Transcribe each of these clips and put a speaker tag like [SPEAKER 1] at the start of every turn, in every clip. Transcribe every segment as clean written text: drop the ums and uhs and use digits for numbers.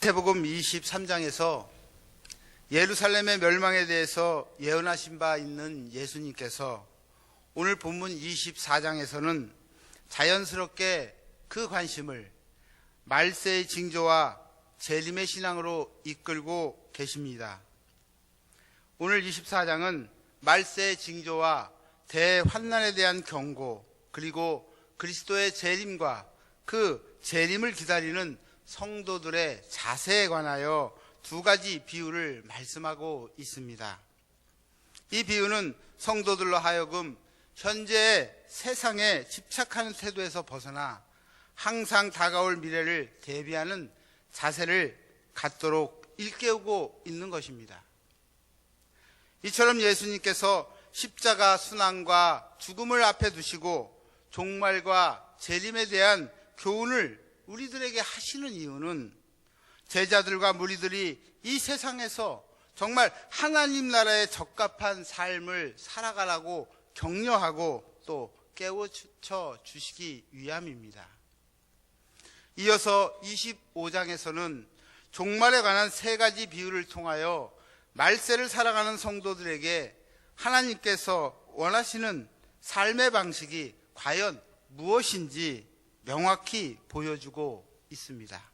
[SPEAKER 1] 마태복음 23장에서 예루살렘의 멸망에 대해서 예언하신 바 있는 예수님께서 오늘 본문 24장에서는 자연스럽게 그 관심을 말세의 징조와 재림의 신앙으로 이끌고 계십니다. 오늘 24장은 말세의 징조와 대환난에 대한 경고, 그리고 그리스도의 재림과 그 재림을 기다리는 성도들의 자세에 관하여 두 가지 비유를 말씀하고 있습니다. 이 비유는 성도들로 하여금 현재의 세상에 집착하는 태도에서 벗어나 항상 다가올 미래를 대비하는 자세를 갖도록 일깨우고 있는 것입니다. 이처럼 예수님께서 십자가 순환과 죽음을 앞에 두시고 종말과 재림에 대한 교훈을 우리들에게 하시는 이유는 제자들과 무리들이 이 세상에서 정말 하나님 나라에 적합한 삶을 살아가라고 격려하고 또 깨우쳐 주시기 위함입니다. 이어서 25장에서는 종말에 관한 세 가지 비유를 통하여 말세를 살아가는 성도들에게 하나님께서 원하시는 삶의 방식이 과연 무엇인지 명확히 보여주고 있습니다.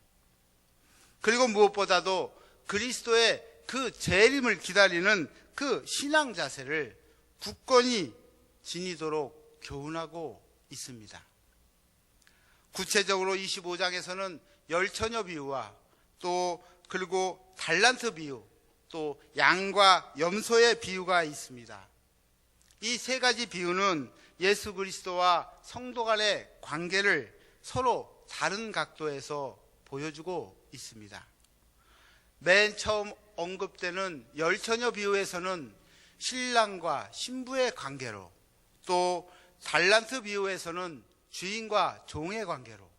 [SPEAKER 1] 그리고 무엇보다도 그리스도의 그 재림을 기다리는 그 신앙 자세를 굳건히 지니도록 교훈하고 있습니다. 구체적으로 25장에서는 열처녀 비유와 또 그리고 달란트 비유, 또 양과 염소의 비유가 있습니다. 이 세 가지 비유는 예수 그리스도와 성도 간의 관계를 서로 다른 각도에서 보여주고 있습니다. 맨 처음 언급되는 열처녀 비유에서는 신랑과 신부의 관계로, 또 달란트 비유에서는 주인과 종의 관계로,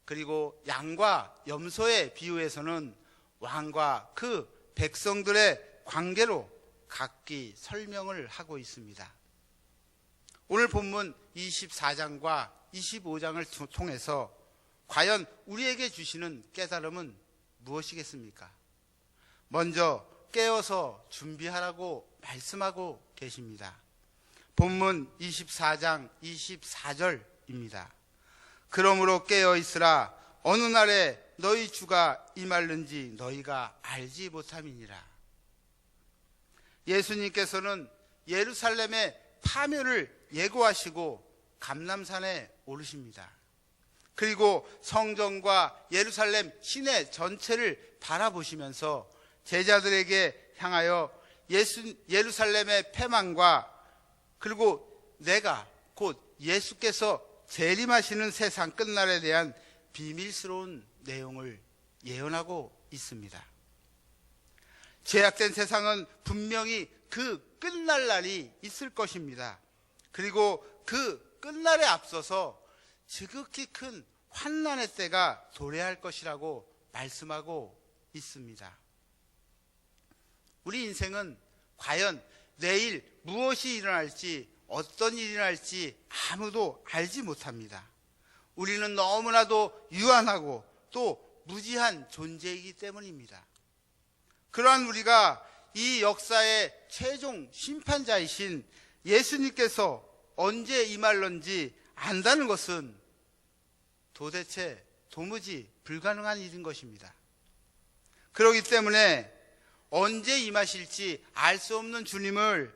[SPEAKER 1] 그리고 양과 염소의 비유에서는 왕과 그 백성들의 관계로 각기 설명을 하고 있습니다. 오늘 본문 24장과 25장을 통해서 과연 우리에게 주시는 깨달음은 무엇이겠습니까? 먼저 깨어서 준비하라고 말씀하고 계십니다. 본문 24장 24절입니다. 그러므로 깨어 있으라. 어느 날에 너희 주가 임할는지 너희가 알지 못함이니라. 예수님께서는 예루살렘의 파멸을 예고하시고 감람산에 오르십니다. 그리고 성전과 예루살렘 시내 전체를 바라보시면서 제자들에게 향하여 예루살렘의 패망과 그리고 내가 곧 예수께서 재림하시는 세상 끝날에 대한 비밀스러운 내용을 예언하고 있습니다. 죄악된 세상은 분명히 그 끝날 날이 있을 것입니다. 그리고 그 끝날에 앞서서 지극히 큰 환난의 때가 도래할 것이라고 말씀하고 있습니다. 우리 인생은 과연 내일 무엇이 일어날지, 어떤 일이 일어날지 아무도 알지 못합니다. 우리는 너무나도 유한하고 또 무지한 존재이기 때문입니다. 그러한 우리가 이 역사의 최종 심판자이신 예수님께서 언제 임할런지 안다는 것은 도무지 불가능한 일인 것입니다. 그렇기 때문에 언제 임하실지 알 수 없는 주님을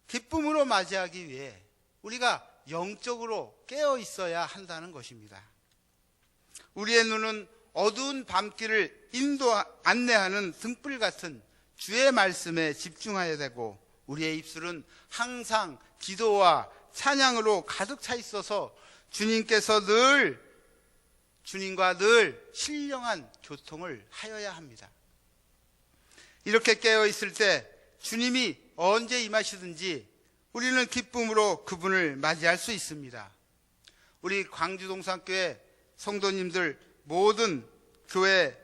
[SPEAKER 1] 기쁨으로 맞이하기 위해 우리가 영적으로 깨어 있어야 한다는 것입니다. 우리의 눈은 어두운 밤길을 안내하는 등불 같은 주의 말씀에 집중해야 되고, 우리의 입술은 항상 기도와 찬양으로 가득 차 있어서 주님과 늘 신령한 교통을 하여야 합니다. 이렇게 깨어 있을 때 주님이 언제 임하시든지 우리는 기쁨으로 그분을 맞이할 수 있습니다. 우리 광주동산교회 성도님들, 모든 교회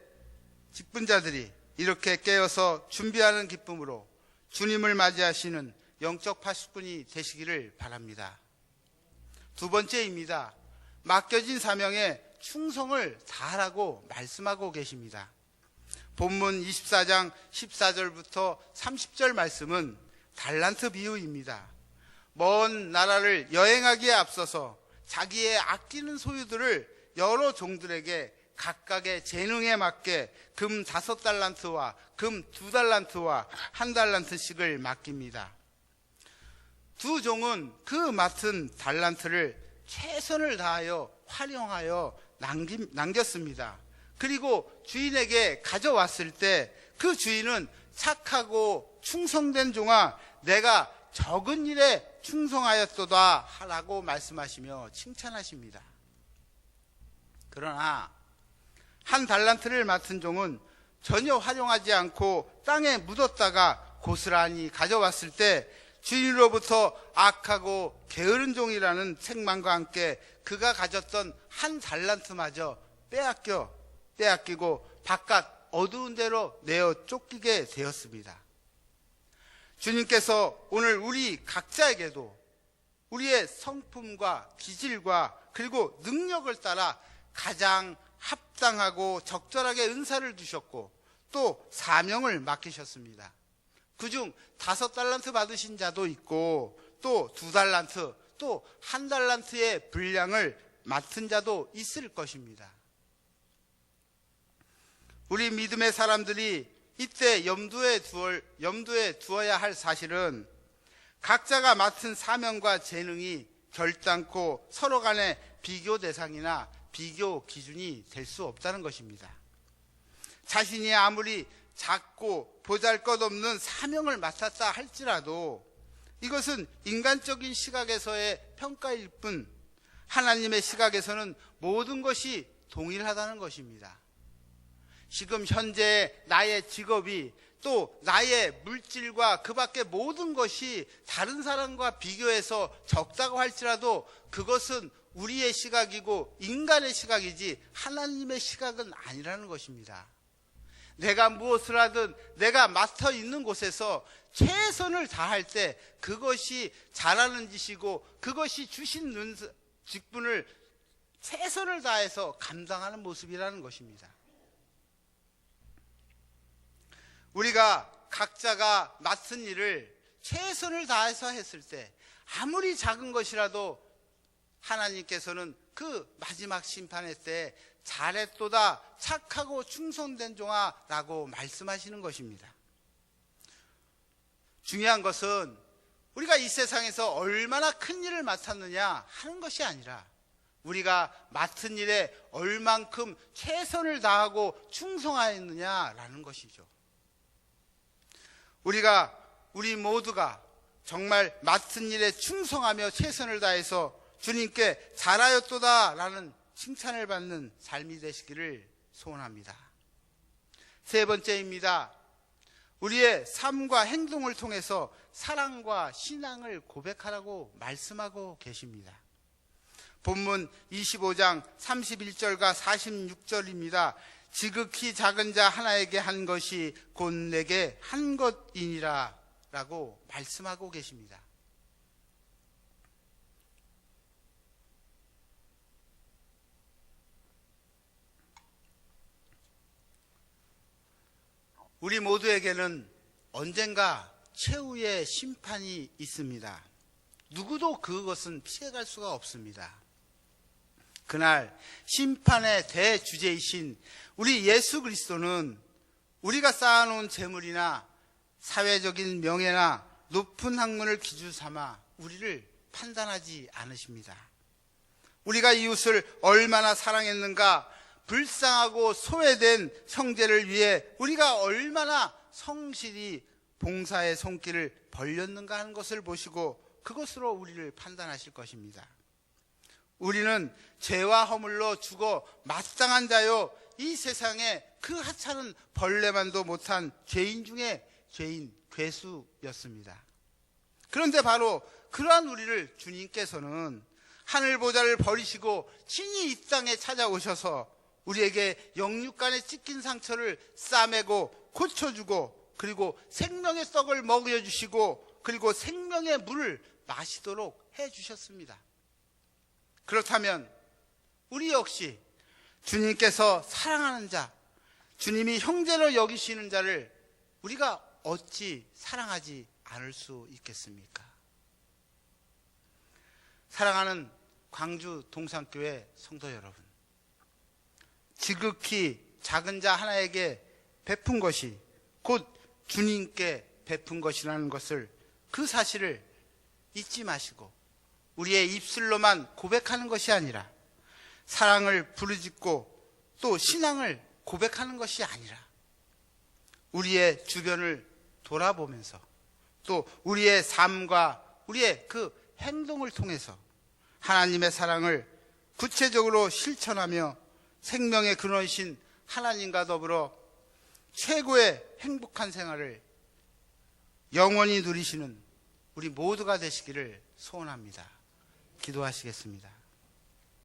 [SPEAKER 1] 직분자들이 이렇게 깨어서 준비하는 기쁨으로 주님을 맞이하시는 영적 파수꾼이 되시기를 바랍니다. 두 번째입니다. 맡겨진 사명에 충성을 다하라고 말씀하고 계십니다. 본문 24장 14절부터 30절 말씀은 달란트 비유입니다. 먼 나라를 여행하기에 앞서서 자기의 아끼는 소유들을 여러 종들에게 각각의 재능에 맞게 금 5달란트와 금 2달란트와 1달란트씩을 맡깁니다. 두 종은 그 맡은 달란트를 최선을 다하여 활용하여 남겼습니다. 그리고 주인에게 가져왔을 때 그 주인은 착하고 충성된 종아, 내가 적은 일에 충성하였도다 하라고 말씀하시며 칭찬하십니다. 그러나 1달란트를 맡은 종은 전혀 활용하지 않고 땅에 묻었다가 고스란히 가져왔을 때 주인으로부터 악하고 게으른 종이라는 책망과 함께 그가 가졌던 1달란트마저 빼앗기고 바깥 어두운 데로 내어 쫓기게 되었습니다. 주님께서 오늘 우리 각자에게도 우리의 성품과 기질과 그리고 능력을 따라 가장 합당하고 적절하게 은사를 주셨고 또 사명을 맡기셨습니다. 그중 5달란트 받으신 자도 있고 또 2달란트 또 1달란트의 분량을 맡은 자도 있을 것입니다. 우리 믿음의 사람들이 이때 염두에 두어야 할 사실은 각자가 맡은 사명과 재능이 결단코 서로 간의 비교 대상이나 비교 기준이 될 수 없다는 것입니다. 자신이 아무리 작고 보잘것없는 사명을 맡았다 할지라도 이것은 인간적인 시각에서의 평가일 뿐 하나님의 시각에서는 모든 것이 동일하다는 것입니다. 지금 현재 나의 직업이 또 나의 물질과 그 밖의 모든 것이 다른 사람과 비교해서 적다고 할지라도 그것은 우리의 시각이고 인간의 시각이지 하나님의 시각은 아니라는 것입니다. 내가 무엇을 하든 내가 맡아 있는 곳에서 최선을 다할 때 그것이 잘하는 짓이고 그것이 주신 직분을 최선을 다해서 감당하는 모습이라는 것입니다. 우리가 각자가 맡은 일을 최선을 다해서 했을 때 아무리 작은 것이라도 하나님께서는 그 마지막 심판의 때 잘했도다 착하고 충성된 종아 라고 말씀하시는 것입니다. 중요한 것은 우리가 이 세상에서 얼마나 큰 일을 맡았느냐 하는 것이 아니라 우리가 맡은 일에 얼만큼 최선을 다하고 충성하였느냐라는 것이죠. 우리 모두가 정말 맡은 일에 충성하며 최선을 다해서 주님께 잘하였도다라는 칭찬을 받는 삶이 되시기를 소원합니다. 세 번째입니다. 우리의 삶과 행동을 통해서 사랑과 신앙을 고백하라고 말씀하고 계십니다. 본문 25장 31절과 46절입니다. 지극히 작은 자 하나에게 한 것이 곧 내게 한 것이니라 라고 말씀하고 계십니다. 우리 모두에게는 언젠가 최후의 심판이 있습니다. 누구도 그것은 피해갈 수가 없습니다. 그날 심판의 대주제이신 우리 예수 그리스도는 우리가 쌓아놓은 재물이나 사회적인 명예나 높은 학문을 기준 삼아 우리를 판단하지 않으십니다. 우리가 이웃을 얼마나 사랑했는가, 불쌍하고 소외된 형제를 위해 우리가 얼마나 성실히 봉사의 손길을 벌렸는가 하는 것을 보시고 그것으로 우리를 판단하실 것입니다. 우리는 죄와 허물로 죽어 마땅한 자요, 이 세상에 그 하찮은 벌레만도 못한 죄인 중에 죄인 괴수였습니다. 그런데 바로 그러한 우리를 주님께서는 하늘 보좌를 버리시고 친히 이 땅에 찾아오셔서 우리에게 영육간에 찢긴 상처를 싸매고 고쳐주고 그리고 생명의 떡을 먹여주시고 그리고 생명의 물을 마시도록 해주셨습니다. 그렇다면 우리 역시 주님께서 사랑하는 자, 주님이 형제로 여기시는 자를 우리가 어찌 사랑하지 않을 수 있겠습니까? 사랑하는 광주 동산교회 성도 여러분, 지극히 작은 자 하나에게 베푼 것이 곧 주님께 베푼 것이라는 것을, 그 사실을 잊지 마시고 우리의 입술로만 고백하는 것이 아니라 사랑을 부르짖고 또 신앙을 고백하는 것이 아니라 우리의 주변을 돌아보면서 또 우리의 삶과 우리의 그 행동을 통해서 하나님의 사랑을 구체적으로 실천하며 생명의 근원이신 하나님과 더불어 최고의 행복한 생활을 영원히 누리시는 우리 모두가 되시기를 소원합니다. 기도하시겠습니다.